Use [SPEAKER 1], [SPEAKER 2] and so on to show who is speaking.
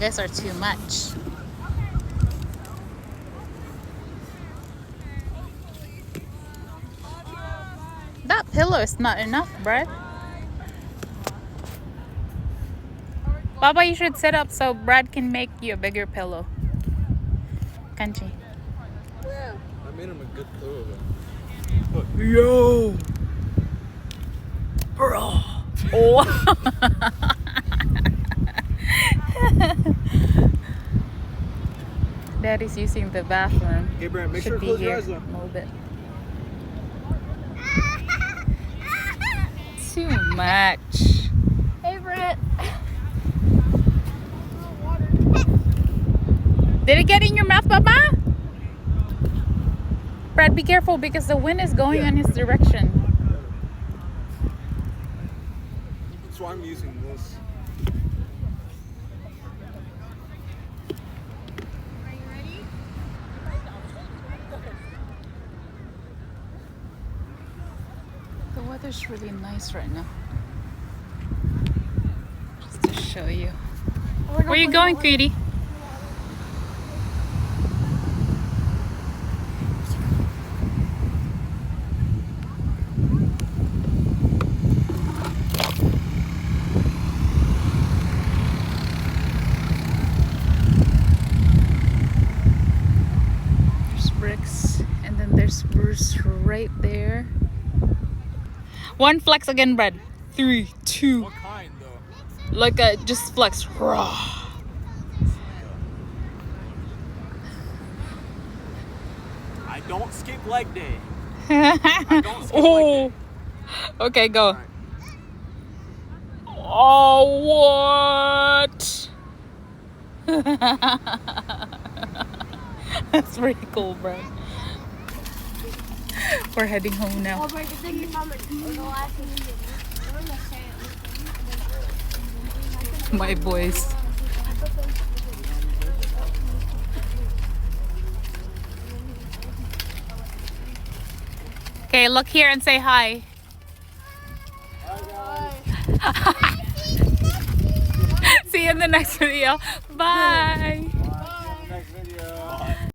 [SPEAKER 1] guys are too much. That pillow is not enough, Brad. Baba, you should set up so Brad can make you a bigger pillow. Can't you?
[SPEAKER 2] Yeah. I made him a good pillow though. Look. Yo!
[SPEAKER 1] Bro! Oh! Daddy's using the bathroom.
[SPEAKER 2] Hey, Brent, make
[SPEAKER 1] Should
[SPEAKER 2] sure to
[SPEAKER 1] be
[SPEAKER 2] close your
[SPEAKER 1] here
[SPEAKER 2] eyes though.
[SPEAKER 1] a little bit. Too much.
[SPEAKER 3] Hey, Brent.
[SPEAKER 1] Did it get in your mouth, Baba? Brad, be careful because the wind is going in his direction.
[SPEAKER 2] That's why I'm using this.
[SPEAKER 3] Are you ready?
[SPEAKER 1] The weather's really nice right now. Just to show you. Where are you going, Cutie? There's bricks and then there's spruce right there. One flex again, Brad. 3, 2.
[SPEAKER 2] What kind though?
[SPEAKER 1] Like a just flex. Raw.
[SPEAKER 2] I don't skip leg day. I don't skip leg
[SPEAKER 1] Oh.
[SPEAKER 2] day.
[SPEAKER 1] Okay, go.
[SPEAKER 2] Alright.
[SPEAKER 1] Oh, what? That's pretty cool, bro. We're heading home now. My boys. Okay, look here and say hi. See you in the next video. Bye.